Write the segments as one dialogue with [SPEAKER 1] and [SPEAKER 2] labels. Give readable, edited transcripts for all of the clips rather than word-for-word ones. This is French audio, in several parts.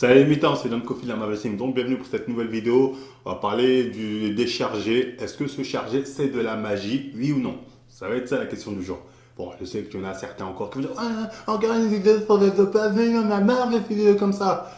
[SPEAKER 1] Salut les militants, c'est Don Kofi de la Mavacing. Donc bienvenue pour cette nouvelle vidéo. On va parler du déchargé. Est-ce que se charger c'est de la magie, oui ou non? Ça va être ça la question du jour. Bon, je sais qu'il y en a certains encore qui vont dire ah, regarde les vidéos sur les pavés, on a marre des vidéos comme ça.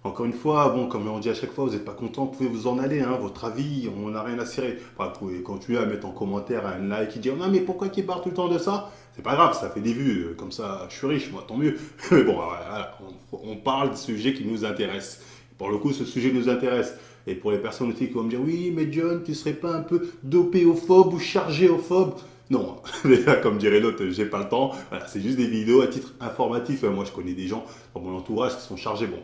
[SPEAKER 1] Encore une fois, bon, comme on dit à chaque fois, vous n'êtes pas content, vous pouvez vous en aller, hein, votre avis, on n'a rien à cirer. Enfin, vous pouvez continuer à mettre en commentaire un like qui dit oh non, mais pourquoi qu'il parle tout le temps de ça? C'est pas grave, ça fait des vues, comme ça, je suis riche, moi, tant mieux. Mais bon, voilà, on parle de sujets qui nous intéressent. Pour le coup, ce sujet nous intéresse. Et pour les personnes aussi qui vont me dire oui, mais John, tu serais pas un peu dopéophobe ou chargéophobe? Non, mais là, comme dirait l'autre, j'ai pas le temps. Voilà, c'est juste des vidéos à titre informatif. Moi, je connais des gens dans mon entourage qui sont chargés. Bon,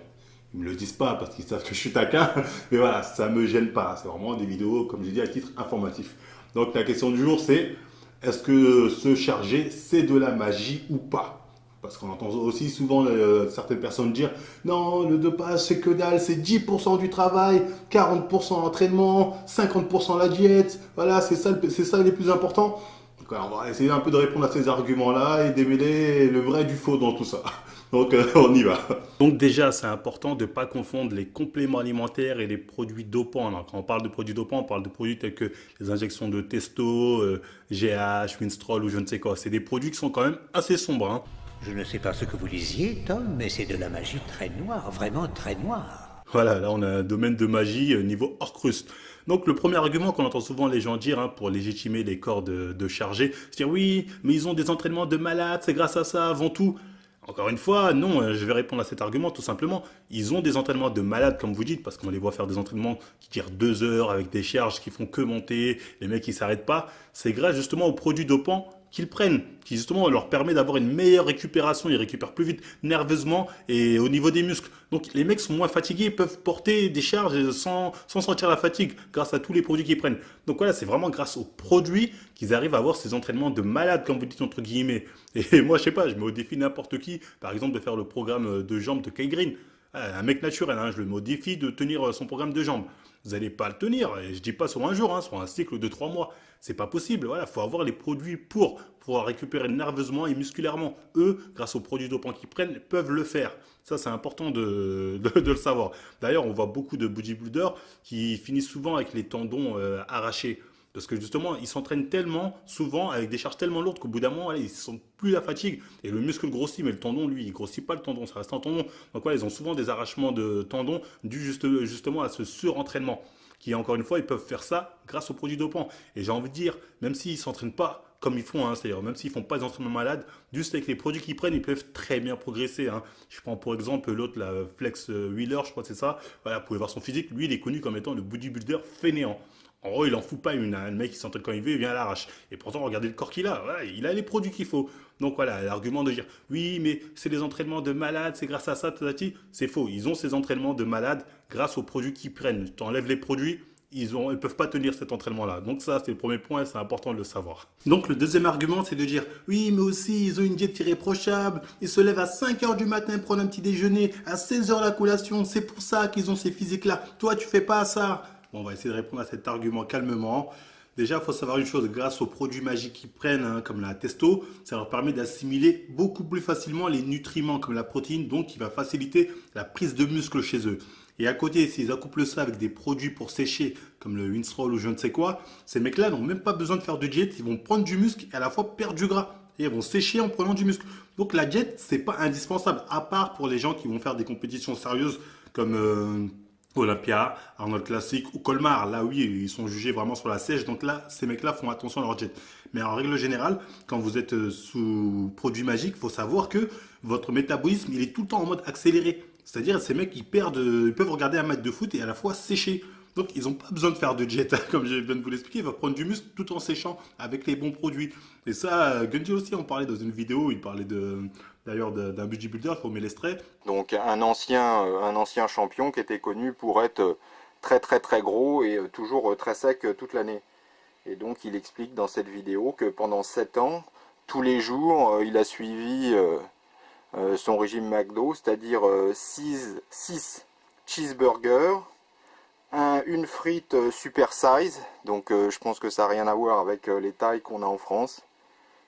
[SPEAKER 1] ils me le disent pas parce qu'ils savent que je suis taquin, mais voilà, ça me gêne pas. C'est vraiment des vidéos, comme j'ai dit, à titre informatif. Donc la question du jour, c'est est-ce que se charger, c'est de la magie ou pas? Parce qu'on entend aussi souvent certaines personnes dire non, le dopage c'est que dalle, c'est 10% du travail, 40% l'entraînement, 50% la diète, voilà, c'est ça les plus importants. Donc voilà, on va essayer un peu de répondre à ces arguments-là et démêler le vrai du faux dans tout ça. Donc on y va. Donc déjà, c'est important de ne pas confondre les compléments alimentaires et les produits dopants. Alors, quand on parle de produits dopants, on parle de produits tels que les injections de testo, GH, Winstrol ou je ne sais quoi. C'est des produits qui sont quand même assez sombres, hein.
[SPEAKER 2] Je ne sais pas ce que vous lisiez, Tom, mais c'est de la magie très noire, vraiment très noire.
[SPEAKER 1] Voilà, là on a un domaine de magie niveau Horcrux. Donc le premier argument qu'on entend souvent les gens dire, hein, pour légitimer les corps de chargés, c'est dire oui, mais ils ont des entraînements de malades, c'est grâce à ça avant tout. Encore une fois, non, je vais répondre à cet argument tout simplement. Ils ont des entraînements de malades, comme vous dites, parce qu'on les voit faire des entraînements qui durent 2 heures avec des charges qui font que monter, les mecs qui s'arrêtent pas. C'est grâce justement aux produits dopants qu'ils prennent, qui justement leur permet d'avoir une meilleure récupération, ils récupèrent plus vite nerveusement et au niveau des muscles. Donc les mecs sont moins fatigués, ils peuvent porter des charges sans sentir la fatigue grâce à tous les produits qu'ils prennent. Donc voilà, c'est vraiment grâce aux produits qu'ils arrivent à avoir ces entraînements de malade, comme vous dites entre guillemets. Et moi, je sais pas, je mets au défi n'importe qui, par exemple, de faire le programme de jambes de Kai Green. Un mec naturel, hein, je le mets au défi de tenir son programme de jambes. Vous n'allez pas le tenir, et je dis pas sur un jour, hein, sur un cycle de 3 mois. C'est pas possible, voilà, faut avoir les produits pour pouvoir récupérer nerveusement et musculairement. Eux, grâce aux produits dopants qu'ils prennent, peuvent le faire. Ça, c'est important de le savoir. D'ailleurs, on voit beaucoup de bodybuilders qui finissent souvent avec les tendons arrachés. Parce que justement, ils s'entraînent tellement souvent avec des charges tellement lourdes qu'au bout d'un moment, allez, ils ne sentent plus la fatigue. Et le muscle grossit, mais le tendon, lui, il grossit pas le tendon, ça reste un tendon. Donc voilà, ils ont souvent des arrachements de tendons dus justement à ce surentraînement. Qui, encore une fois, ils peuvent faire ça grâce aux produits dopants. Et j'ai envie de dire, même s'ils ne s'entraînent pas comme ils font, hein, c'est-à-dire même s'ils font pas des entraînements malades, juste avec les produits qu'ils prennent, ils peuvent très bien progresser, hein. Je prends pour exemple l'autre, la Flex Wheeler, je crois que c'est ça. Voilà, vous pouvez voir son physique. Lui, il est connu comme étant le bodybuilder fainéant. En gros, il en fout pas une, hein. Le mec, il s'entraîne quand il veut, il vient à l'arrache. Et pourtant, regardez le corps qu'il a. Voilà, il a les produits qu'il faut. Donc voilà, l'argument de dire oui, mais c'est des entraînements de malade, c'est grâce à ça, tatati, c'est faux. Ils ont ces entraînements de malade grâce aux produits qu'ils prennent. Tu enlèves les produits, ils peuvent pas tenir cet entraînement-là. Donc ça, c'est le premier point et c'est important de le savoir. Donc le deuxième argument, c'est de dire oui, mais aussi, ils ont une diète irréprochable. Ils se lèvent à 5 heures du matin, prennent un petit déjeuner, à 16 heures la collation. C'est pour ça qu'ils ont ces physiques-là. Toi, tu fais pas ça. Bon, on va essayer de répondre à cet argument calmement. Déjà, il faut savoir une chose, grâce aux produits magiques qu'ils prennent, hein, comme la testo, ça leur permet d'assimiler beaucoup plus facilement les nutriments comme la protéine, donc qui va faciliter la prise de muscle chez eux. Et à côté, s'ils accouplent ça avec des produits pour sécher, comme le Winstrol ou je ne sais quoi, ces mecs-là n'ont même pas besoin de faire de diète, ils vont prendre du muscle et à la fois perdre du gras. Et ils vont sécher en prenant du muscle. Donc la diète, c'est pas indispensable, à part pour les gens qui vont faire des compétitions sérieuses comme Olympia, Arnold Classic ou Colmar. Là, oui, ils sont jugés vraiment sur la sèche. Donc là, ces mecs-là font attention à leur jet. Mais en règle générale, quand vous êtes sous produit magique, il faut savoir que votre métabolisme, il est tout le temps en mode accéléré. C'est-à-dire, ces mecs, ils peuvent regarder un match de foot et à la fois sécher. Donc, ils n'ont pas besoin de faire de jet, comme je viens de vous l'expliquer. Ils vont prendre du muscle tout en séchant avec les bons produits. Et ça, Gunji aussi en parlait dans une vidéo. Il parlait d'ailleurs d'un bodybuilder, je vous mets l'extrait.
[SPEAKER 3] Donc un ancien champion qui était connu pour être très très très gros et toujours très sec toute l'année. Et donc il explique dans cette vidéo que pendant 7 ans, tous les jours, il a suivi son régime McDo, c'est-à-dire 6 cheeseburgers, une frite super size, donc je pense que ça n'a rien à voir avec les tailles qu'on a en France.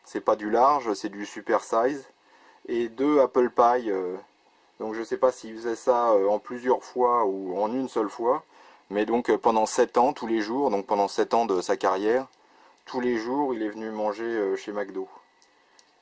[SPEAKER 3] C'est pas du large, c'est du super size. Et 2 apple pie Donc je ne sais pas s'il faisait ça en plusieurs fois ou en une seule fois. Mais donc pendant 7 ans, tous les jours, donc pendant 7 ans de sa carrière, tous les jours, il est venu manger chez McDo.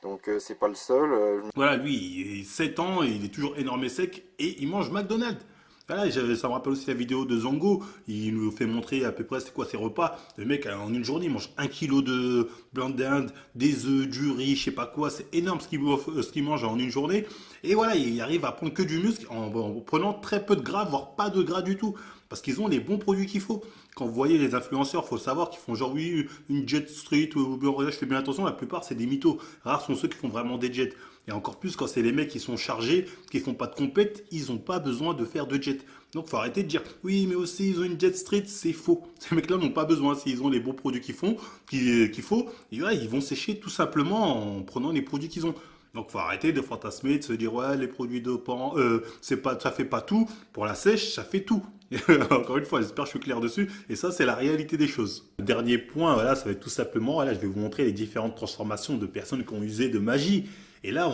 [SPEAKER 3] Donc c'est pas le seul.
[SPEAKER 1] Voilà, lui, il a 7 ans, et il est toujours énorme et sec et il mange McDonald's. Voilà, ça me rappelle aussi la vidéo de Zango. Il nous fait montrer à peu près c'est quoi ses repas. Le mec, en une journée, il mange 1 kilo de blanc d'Inde, des œufs, du riz, je sais pas quoi. C'est énorme ce qu'il mange en une journée. Et voilà, il arrive à prendre que du muscle en prenant très peu de gras, voire pas de gras du tout. Parce qu'ils ont les bons produits qu'il faut. Quand vous voyez les influenceurs, faut savoir qu'ils font genre oui, une jet street, ou je fais bien attention, la plupart c'est des mythos. Rares sont ceux qui font vraiment des jets. Et encore plus quand c'est les mecs qui sont chargés, qui font pas de compète, ils ont pas besoin de faire de jet. Donc faut arrêter de dire oui mais aussi ils ont une jet street, c'est faux. Ces mecs-là n'ont pas besoin, s'ils ont les bons produits qu'il faut, et ouais, ils vont sécher tout simplement en prenant les produits qu'ils ont. Donc faut arrêter de fantasmer, de se dire ouais les produits dopants, c'est pas, ça fait pas tout. Pour la sèche, ça fait tout. Encore une fois, j'espère que je suis clair dessus. Et ça, c'est la réalité des choses. Le dernier point, voilà, ça va être tout simplement, voilà, je vais vous montrer les différentes transformations de personnes qui ont usé de magie. Et là,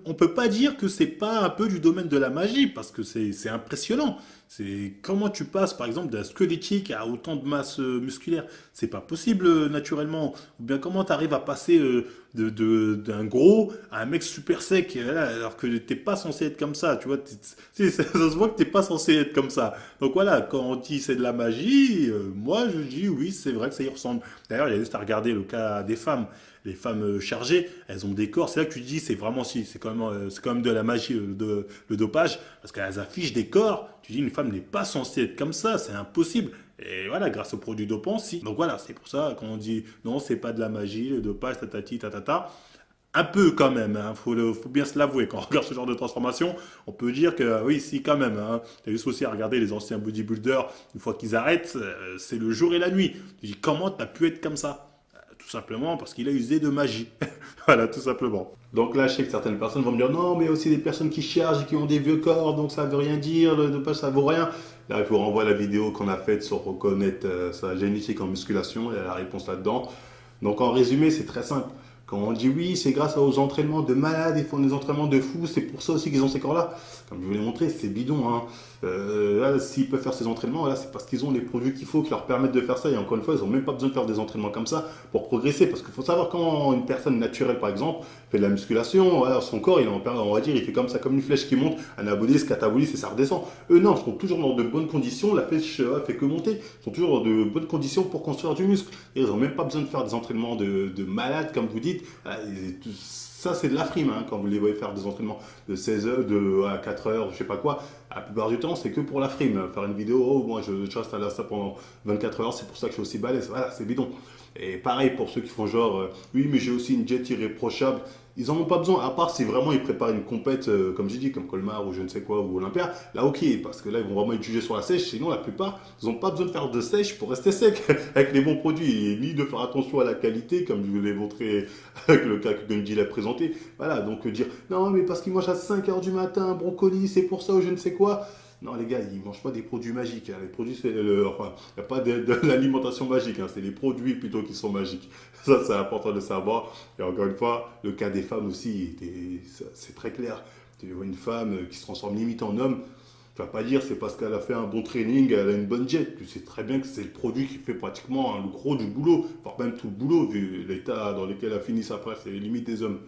[SPEAKER 1] on peut pas dire que c'est pas un peu du domaine de la magie, parce que c'est impressionnant. C'est comment tu passes, par exemple, d'un squelettique à autant de masse musculaire. C'est pas possible naturellement. Ou bien comment tu arrives à passer d'un gros à un mec super sec, là, alors que t'es pas censé être comme ça. Tu vois, ça se voit que t'es pas censé être comme ça. Donc voilà, quand on dit c'est de la magie, moi je dis oui, c'est vrai que ça y ressemble. D'ailleurs, il y a juste à regarder le cas des femmes. Les femmes chargées, elles ont des corps. C'est là que tu te dis, c'est vraiment si, c'est quand même de la magie, le dopage, parce qu'elles affichent des corps. Tu dis, une femme n'est pas censée être comme ça, c'est impossible. Et voilà, grâce aux produits dopants, si. Donc voilà, c'est pour ça quand on dit non, c'est pas de la magie, le dopage, tatati, tatata. Un peu quand même, hein, faut bien se l'avouer. Quand on regarde ce genre de transformation, on peut dire que oui, si quand même. Hein. T'as juste aussi à regarder les anciens bodybuilders, une fois qu'ils arrêtent, c'est le jour et la nuit. Tu dis comment t'as pu être comme ça? Tout simplement parce qu'il a usé de magie. Voilà, tout simplement. Donc là, je sais que certaines personnes vont me dire non, mais aussi des personnes qui chargent et qui ont des vieux corps, donc ça veut rien dire, le dopage ça vaut rien. Là, je vous renvoie à la vidéo qu'on a faite sur reconnaître sa génétique en musculation, il y a la réponse là-dedans. Donc en résumé, c'est très simple. Quand on dit oui, c'est grâce aux entraînements de malades, ils font des entraînements de fous, c'est pour ça aussi qu'ils ont ces corps-là. Comme je vous l'ai montré, c'est bidon. Hein. Là, s'ils peuvent faire ces entraînements, là, c'est parce qu'ils ont les produits qu'il faut qui leur permettent de faire ça. Et encore une fois, ils n'ont même pas besoin de faire des entraînements comme ça pour progresser. Parce qu'il faut savoir quand une personne naturelle, par exemple, fait de la musculation, voilà, son corps, on va dire, il fait comme ça, comme une flèche qui monte, anabolise, catabolise et ça redescend. Eux, non, ils sont toujours dans de bonnes conditions. La flèche fait que monter. Ils sont toujours dans de bonnes conditions pour construire du muscle. Et ils n'ont même pas besoin de faire des entraînements de malades, comme vous dites. Ça, c'est de la frime, hein, quand vous les voyez faire des entraînements de 16 heures, à 4 heures, je sais pas quoi. La plupart du temps, c'est que pour la frime. Faire une vidéo, oh, moi, je reste à ça pendant 24 heures, c'est pour ça que je suis aussi balèze. Voilà, c'est bidon. Et pareil pour ceux qui font genre, oui, mais j'ai aussi une jet irréprochable. Ils n'en ont pas besoin, à part si vraiment ils préparent une compète, comme j'ai dit, comme Colmar ou je ne sais quoi, ou Olympia. Là, ok, parce que là, ils vont vraiment être jugés sur la sèche. Sinon, la plupart, ils n'ont pas besoin de faire de sèche pour rester sec avec les bons produits. Et ni de faire attention à la qualité, comme je vous l'ai montré avec le cas que Gunji l'a présenté. Voilà, donc dire, non, mais parce qu'ils mangent à 5 heures du matin, un brocoli, c'est pour ça ou je ne sais quoi. Non, les gars, ils ne mangent pas des produits magiques. Hein. Les produits, enfin, il n'y a pas de l'alimentation magique. Hein. C'est les produits plutôt qui sont magiques. Ça, c'est important de savoir. Et encore une fois, le cas des femmes aussi, c'est très clair. Tu vois une femme qui se transforme limite en homme. Tu vas pas dire c'est parce qu'elle a fait un bon training, elle a une bonne jet. Tu sais très bien que c'est le produit qui fait pratiquement le gros du boulot, voire même tout le boulot, vu l'état dans lequel elle a fini sa presse, c'est les limites des hommes.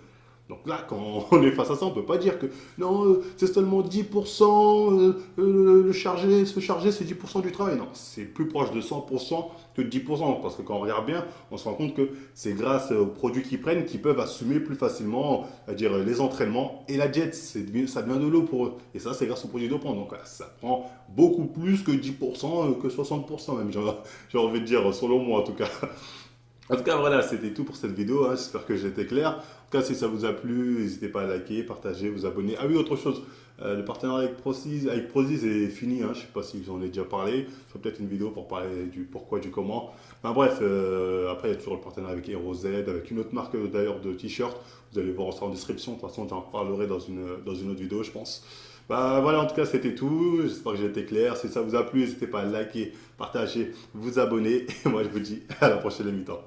[SPEAKER 1] Donc là, quand on est face à ça, on ne peut pas dire que non, c'est seulement 10%, se charger, c'est 10% du travail. Non, c'est plus proche de 100% que de 10%. Parce que quand on regarde bien, on se rend compte que c'est grâce aux produits qu'ils prennent qu'ils peuvent assumer plus facilement dire, les entraînements et la jet. Ça devient de l'eau pour eux. Et ça, c'est grâce aux produits dopants. Donc ça prend beaucoup plus que 10%, que 60% même, j'ai envie de dire, selon moi en tout cas. En tout cas, voilà, c'était tout pour cette vidéo. Hein. J'espère que j'ai été clair. En tout cas, si ça vous a plu, n'hésitez pas à liker, partager, vous abonner. Ah oui, autre chose. Le partenariat avec Prozis est fini. Hein. Je ne sais pas si vous en avez déjà parlé. Je ferai peut-être une vidéo pour parler du pourquoi, du comment. Enfin bref, après, il y a toujours le partenariat avec HeroZ, avec une autre marque d'ailleurs de t-shirt. Vous allez voir ça en description. De toute façon, j'en parlerai dans une autre vidéo, je pense. Bah voilà, en tout cas, c'était tout. J'espère que j'ai été clair. Si ça vous a plu, n'hésitez pas à liker, partager, vous abonner. Et moi, je vous dis à la prochaine émission.